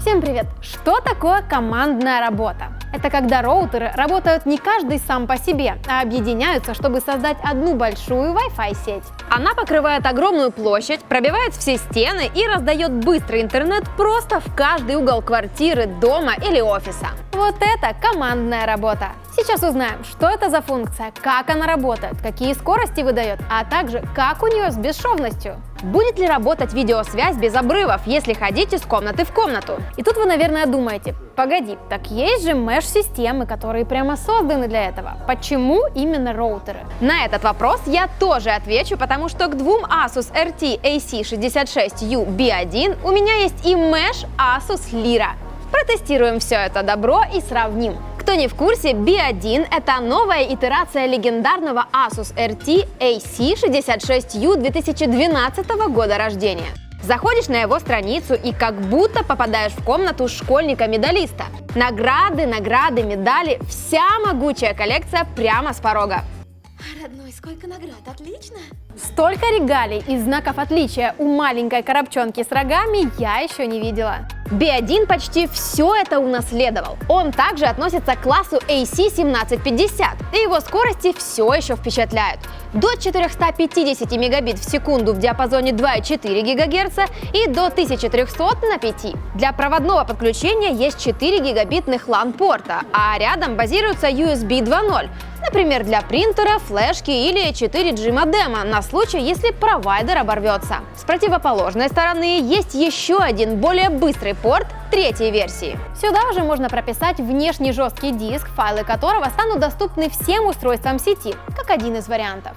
Всем привет! Что такое командная работа? Это когда роутеры работают не каждый сам по себе, а объединяются, чтобы создать одну большую Wi-Fi сеть. Она покрывает огромную площадь, пробивает все стены и раздает быстрый интернет просто в каждый угол квартиры, дома или офиса. Вот это командная работа. Сейчас узнаем, что это за функция, как она работает, какие скорости выдает, а также как у нее с бесшовностью. Будет ли работать видеосвязь без обрывов, если ходить из комнаты в комнату? И тут вы, наверное, думаете, погоди, так есть же меш-системы, которые прямо созданы для этого. Почему именно роутеры? На этот вопрос я тоже отвечу, потому что к двум Asus RT AC66U B1 у меня есть и меш Asus Lyra. Протестируем все это добро и сравним. Кто не в курсе, B1 — это новая итерация легендарного Asus RT AC66U 2012 года рождения. Заходишь на его страницу и как будто попадаешь в комнату школьника-медалиста. Награды, медали, вся могучая коллекция прямо с порога. Родной, сколько наград, отлично! Столько регалий и знаков отличия у маленькой коробчонки с рогами я еще не видела. B1 почти все это унаследовал. Он также относится к классу AC1750, и его скорости все еще впечатляют. До 450 мегабит в секунду в диапазоне 2,4 ГГц и до 1300 на 5. Для проводного подключения есть 4 гигабитных LAN-порта, а рядом базируется USB 2.0. Например, для принтера, флешки или 4G модема на случай, если провайдер оборвется. С противоположной стороны есть еще один более быстрый порт третьей версии. Сюда уже можно прописать внешний жесткий диск, файлы которого станут доступны всем устройствам сети, как один из вариантов.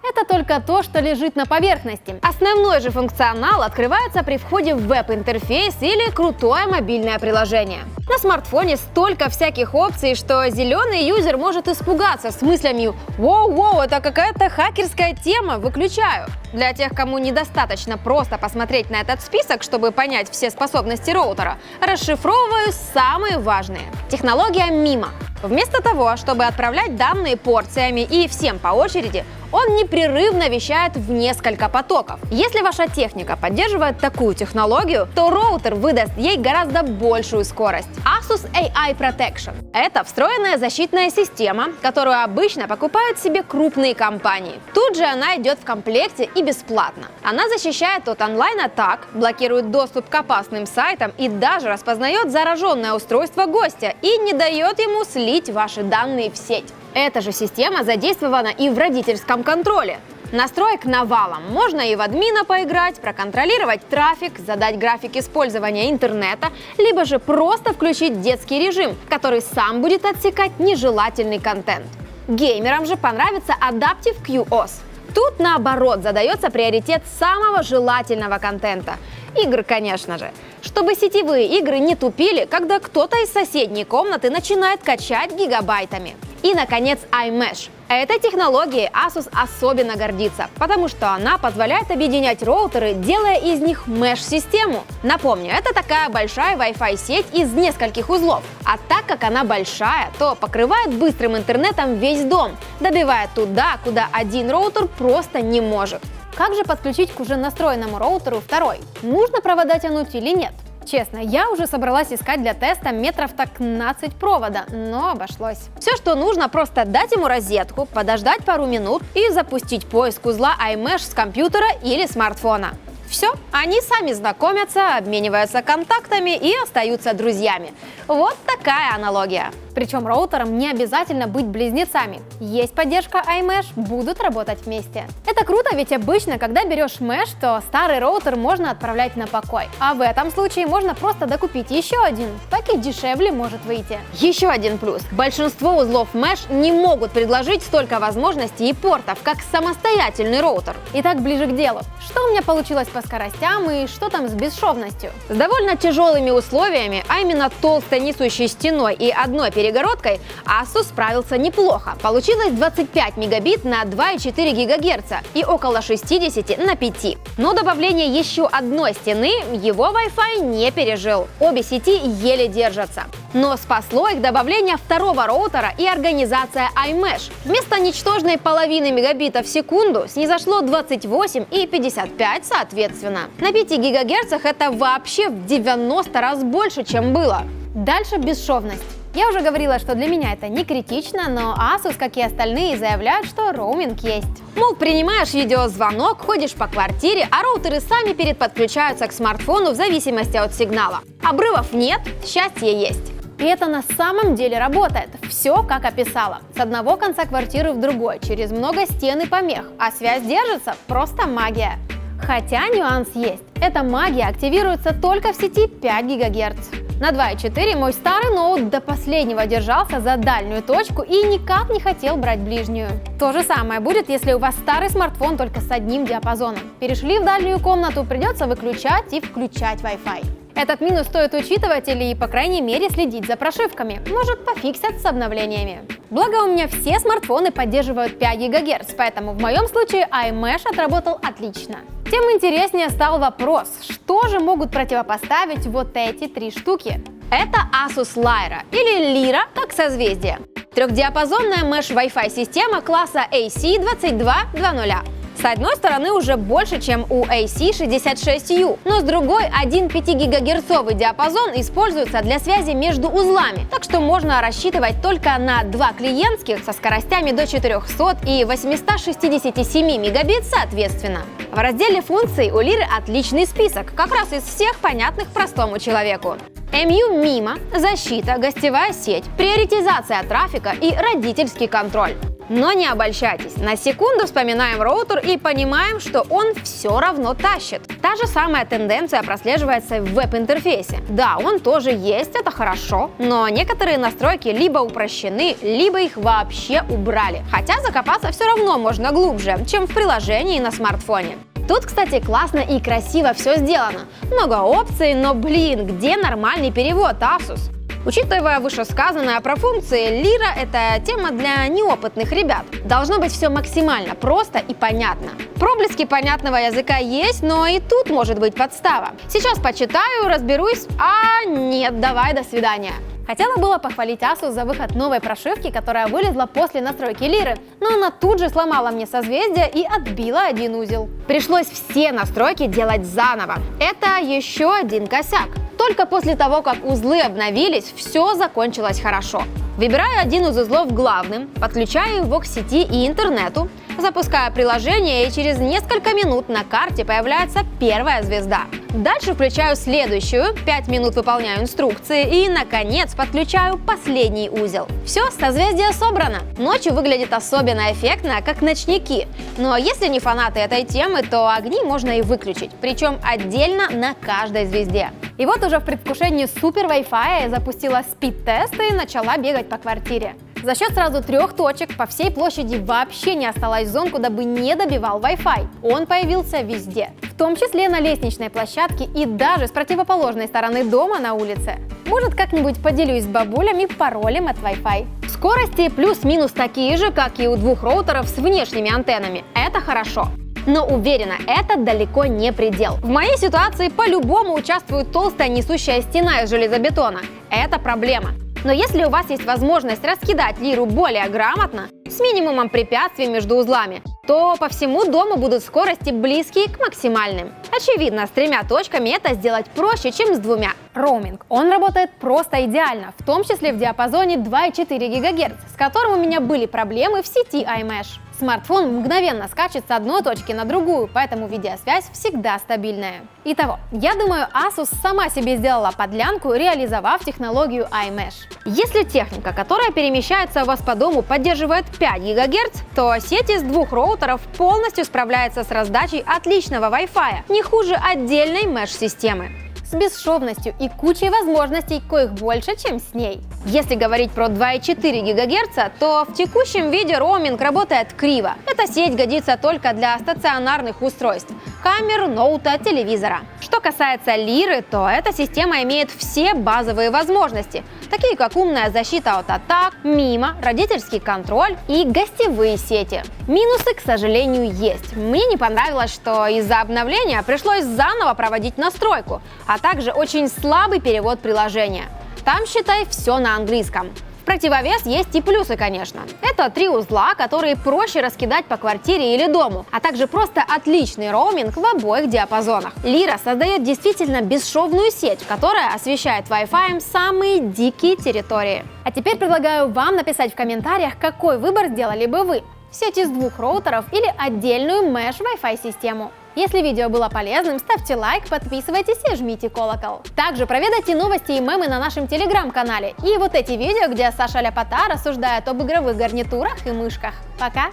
Это только то, что лежит на поверхности. Основной же функционал открывается при входе в веб-интерфейс или крутое мобильное приложение. На смартфоне столько всяких опций, что зеленый юзер может испугаться с мыслями «Воу, это какая-то хакерская тема, выключаю». Для тех, кому недостаточно просто посмотреть на этот список, чтобы понять все способности роутера, расшифровываю самые важные. Технология MIMO. Вместо того, чтобы отправлять данные порциями и всем по очереди, он непрерывно вещает в несколько потоков. Если ваша техника поддерживает такую технологию, то роутер выдаст ей гораздо большую скорость. Asus AI Protection – это встроенная защитная система, которую обычно покупают себе крупные компании. Тут же она идет в комплекте и бесплатно. Она защищает от онлайн-атак, блокирует доступ к опасным сайтам и даже распознает зараженное устройство гостя и не дает ему слить ваши данные в сеть. Эта же система задействована и в родительском контроле. Настроек навалом. Можно и в админа поиграть, проконтролировать трафик, задать график использования интернета, либо же просто включить детский режим, который сам будет отсекать нежелательный контент. Геймерам же понравится Adaptive QoS. Тут, наоборот, задается приоритет самого желательного контента. Игр, конечно же. Чтобы сетевые игры не тупили, когда кто-то из соседней комнаты начинает качать гигабайтами. И, наконец, iMesh. Этой технологией Asus особенно гордится, потому что она позволяет объединять роутеры, делая из них меш-систему. Напомню, это такая большая Wi-Fi сеть из нескольких узлов. А так как она большая, то покрывает быстрым интернетом весь дом, добивая туда, куда один роутер просто не может. Как же подключить к уже настроенному роутеру второй? Нужно провода тянуть или нет? Честно, я уже собралась искать для теста метров так 15 провода, но обошлось. Все, что нужно, просто дать ему розетку, подождать пару минут и запустить поиск узла iMesh с компьютера или смартфона. Все, они сами знакомятся, обмениваются контактами и остаются друзьями. Вот такая аналогия. Причем роутерам не обязательно быть близнецами. Есть поддержка iMesh, будут работать вместе. Это круто, ведь обычно, когда берешь меш, то старый роутер можно отправлять на покой. А в этом случае можно просто докупить еще один, так и дешевле может выйти. Еще один плюс. Большинство узлов меш не могут предложить столько возможностей и портов, как самостоятельный роутер. Итак, ближе к делу. Что у меня получилось по скоростям и что там с бесшовностью? С довольно тяжелыми условиями, а именно толстой несущей стеной и одной передачей перегородкой, Asus справился неплохо. Получилось 25 мегабит на 2,4 ГГц и около 60 на 5. Но добавление еще одной стены его Wi-Fi не пережил. Обе сети еле держатся. Но спасло их добавление второго роутера и организация iMesh. Вместо ничтожной половины мегабита в секунду снизошло 28 и 55 соответственно. На 5 ГГц это вообще в 90 раз больше, чем было. Дальше бесшовность. Я уже говорила, что для меня это не критично, но Asus, как и остальные, заявляют, что роуминг есть. Мол, принимаешь видеозвонок, ходишь по квартире, а роутеры сами подключаются к смартфону в зависимости от сигнала. Обрывов нет, счастье есть. И это на самом деле работает. Все как описала. С одного конца квартиры в другой, через много стен и помех. А связь держится, просто магия. Хотя нюанс есть. Эта магия активируется только в сети 5 ГГц. На 2,4 мой старый ноут до последнего держался за дальнюю точку и никак не хотел брать ближнюю. То же самое будет, если у вас старый смартфон только с одним диапазоном. Перешли в дальнюю комнату, придется выключать и включать Wi-Fi. Этот минус стоит учитывать или, по крайней мере, следить за прошивками. Может, пофиксят с обновлениями. Благо, у меня все смартфоны поддерживают 5 ГГц, поэтому в моем случае iMesh отработал отлично. Тем интереснее стал вопрос, что же могут противопоставить вот эти три штуки? Это Asus Lyra или Lyra, как созвездие. Трехдиапазонная Mesh Wi-Fi система класса AC2200. С одной стороны уже больше, чем у AC66U, но с другой один 5-гигагерцовый диапазон используется для связи между узлами, так что можно рассчитывать только на 2 клиентских со скоростями до 400 и 867 мегабит соответственно. В разделе функций у Lyra отличный список, как раз из всех понятных простому человеку. MU мимо, защита, гостевая сеть, приоритизация трафика и родительский контроль. Но не обольщайтесь, на секунду вспоминаем роутер и понимаем, что он все равно тащит. Та же самая тенденция прослеживается в веб-интерфейсе. Да, он тоже есть, это хорошо, но некоторые настройки либо упрощены, либо их вообще убрали. Хотя закопаться все равно можно глубже, чем в приложении на смартфоне. Тут, кстати, классно и красиво все сделано. Много опций, но где нормальный перевод, Asus? Учитывая вышесказанное про функции, Lyra — это тема для неопытных ребят. Должно быть все максимально просто и понятно. Проблески понятного языка есть, но и тут может быть подстава. Сейчас почитаю, разберусь, а нет, давай, до свидания. Хотела было похвалить Asus за выход новой прошивки, которая вылезла после настройки Lyra, но она тут же сломала мне созвездие и отбила один узел. Пришлось все настройки делать заново. Это еще один косяк. Только после того, как узлы обновились, все закончилось хорошо. Выбираю один из узлов главным, подключаю его к сети и интернету, запускаю приложение, и через несколько минут на карте появляется первая звезда. Дальше включаю следующую, 5 минут выполняю инструкции и, наконец, подключаю последний узел. Все, созвездие собрано. Ночью выглядит особенно эффектно, как ночники. Но если не фанаты этой темы, то огни можно и выключить, причем отдельно на каждой звезде. И вот уже в предвкушении супер Wi-Fi я запустила спид-тест и начала бегать по квартире. За счет сразу 3 точек по всей площади вообще не осталось зон, куда бы не добивал Wi-Fi. Он появился везде, в том числе на лестничной площадке и даже с противоположной стороны дома на улице. Может, как-нибудь поделюсь с бабулями паролем от Wi-Fi. Скорости плюс-минус такие же, как и у 2 роутеров с внешними антеннами. Это хорошо. Но уверена, это далеко не предел. В моей ситуации по-любому участвует толстая несущая стена из железобетона. Это проблема. Но если у вас есть возможность раскидать Лиру более грамотно, с минимумом препятствий между узлами, то по всему дому будут скорости близкие к максимальным. Очевидно, с 3 точками это сделать проще, чем с 2. Роуминг. Он работает просто идеально, в том числе в диапазоне 2,4 ГГц, с которым у меня были проблемы в сети iMesh. Смартфон мгновенно скачет с одной точки на другую, поэтому видеосвязь всегда стабильная. Итого, я думаю, Asus сама себе сделала подлянку, реализовав технологию iMesh. Если техника, которая перемещается у вас по дому, поддерживает 5 ГГц, то сеть из 2 роутеров полностью справляется с раздачей отличного Wi-Fi, не хуже отдельной Mesh-системы. С бесшовностью и кучей возможностей, коих больше, чем с ней. Если говорить про 2,4 ГГц, то в текущем виде роуминг работает криво. Эта сеть годится только для стационарных устройств. камер, ноута, телевизора. Что касается Лиры, то эта система имеет все базовые возможности, такие как умная защита от атак, мимо, родительский контроль и гостевые сети. Минусы, к сожалению, есть. Мне не понравилось, что из-за обновления пришлось заново проводить настройку, а также очень слабый перевод приложения. Там, считай, все на английском. В противовес есть и плюсы, конечно. Это 3 узла, которые проще раскидать по квартире или дому, а также просто отличный роуминг в обоих диапазонах. Лира создает действительно бесшовную сеть, которая освещает Wi-Fi самые дикие территории. А теперь предлагаю вам написать в комментариях, какой выбор сделали бы вы. Сеть из 2 роутеров или отдельную Mesh Wi-Fi систему. Если видео было полезным, ставьте лайк, подписывайтесь и жмите колокол. Также проведайте новости и мемы на нашем телеграм-канале. И вот эти видео, где Саша Ляпота рассуждает об игровых гарнитурах и мышках. Пока!